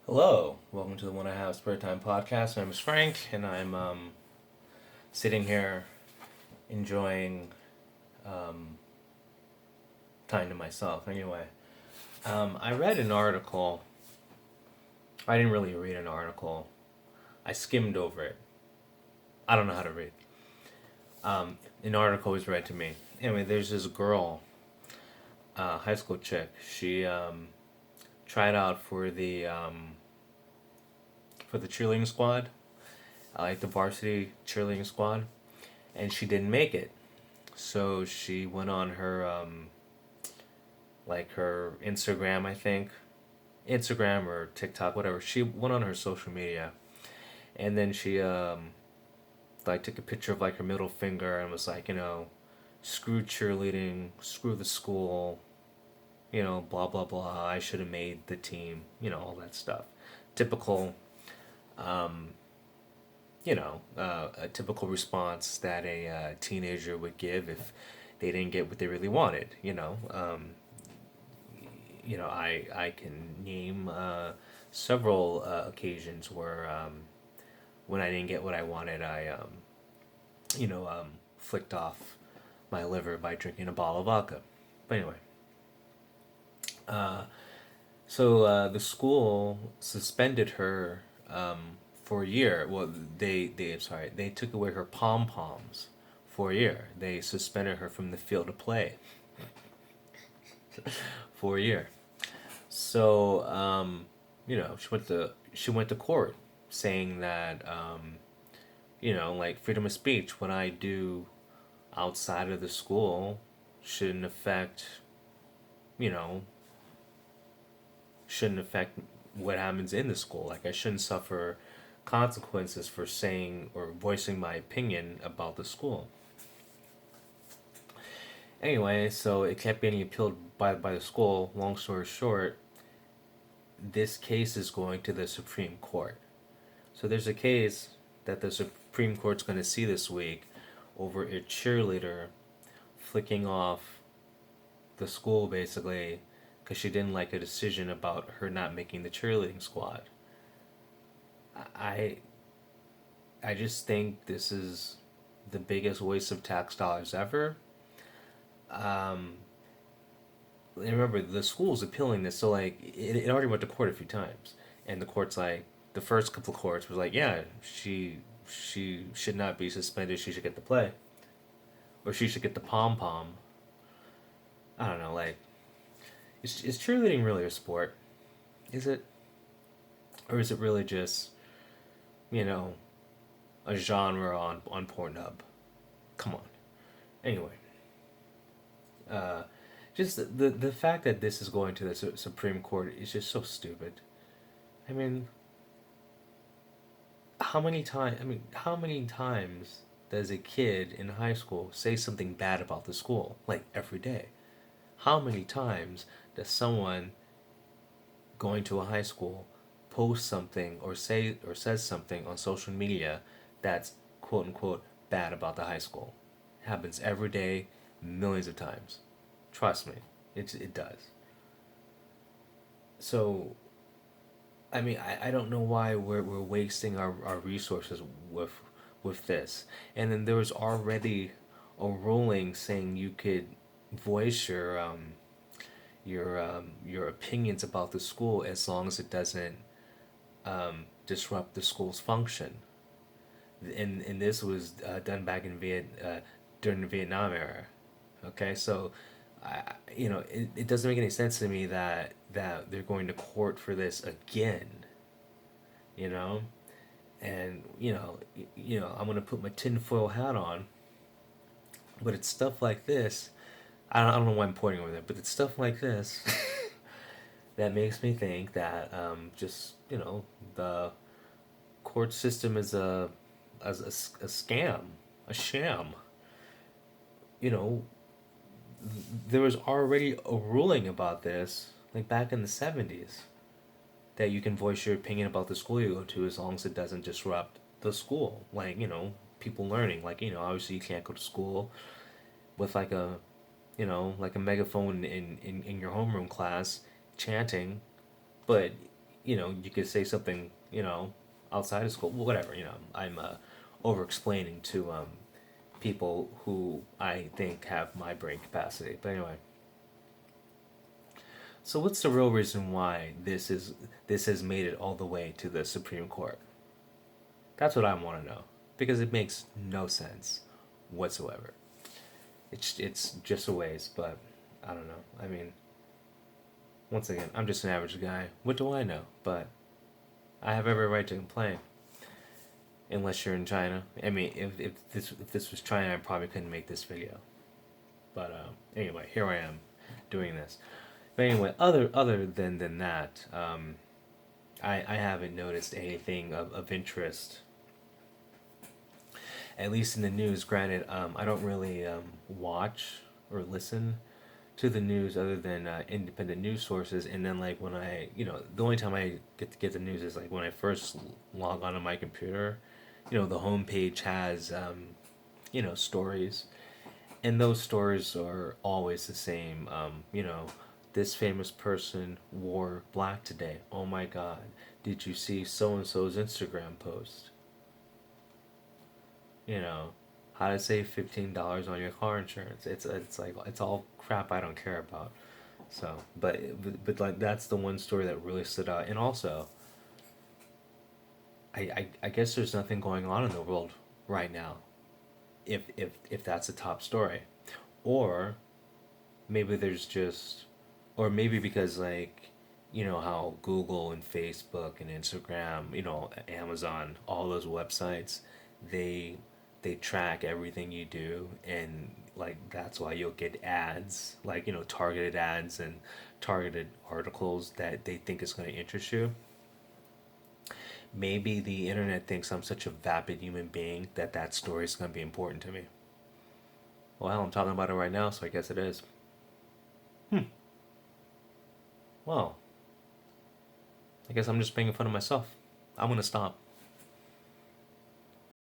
Hello, welcome to the One I Have Spare Time podcast. My name is Frank, and I'm sitting here enjoying time to myself. Anyway, I read an article. I didn't really read an article. I skimmed over it. I don't know how to read. An article was read to me. Anyway, there's this girl, high school chick. She tried out for the cheerleading squad, like the varsity cheerleading squad, and she didn't make it. So she went on her her Instagram, I think, Instagram or TikTok, whatever. She went on her social media, and then she like took a picture of like her middle finger and was like, screw cheerleading, screw the school, blah blah blah. I should have made the team, all that stuff. Typical, a typical response that a teenager would give if they didn't get what they really wanted. I can name several occasions where when I didn't get what I wanted, I flicked off my liver by drinking a bottle of vodka. But anyway, so the school suspended her for a year. Well, they took away her pom poms for a year. They suspended her from the field of play for a year. So, she went to court saying that like freedom of speech, what I do outside of the school shouldn't affect, you know, shouldn't affect what happens in the school. Like I shouldn't suffer consequences for saying or voicing my opinion about the school. Anyway, so it kept getting appealed by the school. Long story short, this case is going to the Supreme Court. So there's a case that the Supreme Court's going to see this week over a cheerleader flicking off the school basically because she didn't like a decision about her not making the cheerleading squad. I I just think this is the biggest waste of tax dollars ever. Um, Remember the school's appealing this, so like it already went to court a few times, and the court's like the first couple of courts was like, yeah, she should not be suspended. She should get the play, or she should get the pom pom. I don't know, like is cheerleading really a sport? Is it, or is it really just you know a genre on Pornhub? Come on. Anyway, uh, just the fact that this is going to the Supreme Court is just so stupid. I mean, how many times does a kid in high school say something bad about the school? Like every day. How many times does someone going to a high school post something or say or says something on social media that's quote unquote bad about the high school? It happens every day, millions of times. Trust me, it does. So I don't know why we're wasting our resources with this. And then there was already a ruling saying you could voice your opinions about the school as long as it doesn't disrupt the school's function. And this was done back in during the Vietnam era. Okay, so it doesn't make any sense to me that they're going to court for this again. You know, and I'm gonna put my tinfoil hat on, but it's stuff like this. I don't know why I'm pointing over there, but it's stuff like this that makes me think that just the court system is a scam, a sham. You know, there was already a ruling about this like back in the 70s that you can voice your opinion about the school you go to as long as it doesn't disrupt the school. Like, people learning. Like, obviously you can't go to school with like like a megaphone in your homeroom class chanting, but you could say something, outside of school, whatever. I'm over explaining to people who I think have my brain capacity. But anyway, so what's the real reason why this has made it all the way to the Supreme Court? That's what I want to know because it makes no sense whatsoever. It's just a waste, but I don't know. I mean, once again, I'm just an average guy. What do I know? But I have every right to complain. Unless you're in China. I mean, if this was China, I probably couldn't make this video. But anyway, here I am doing this. But anyway, other than that, I haven't noticed anything of interest, at least in the news. Granted, I don't really watch or listen to the news other than independent news sources. And then like when the only time I get to get the news is like when I first log onto my computer. The homepage has stories, and those stories are always the same. This famous person wore black today. Oh my God! Did you see so and so's Instagram post? You know, how to save $15 on your car insurance. It's like it's all crap I don't care about. So, but like that's the one story that really stood out. And also, I guess there's nothing going on in the world right now. If that's a top story, or maybe there's just, or maybe because like, how Google and Facebook and Instagram, Amazon, all those websites, they they track everything you do, and like that's why you'll get ads, like targeted ads and targeted articles that they think is going to interest you. Maybe the internet thinks I'm such a vapid human being that that story is going to be important to me. Well, I'm talking about it right now, so I guess it is. Well, I guess I'm just making fun of myself. I'm going to stop.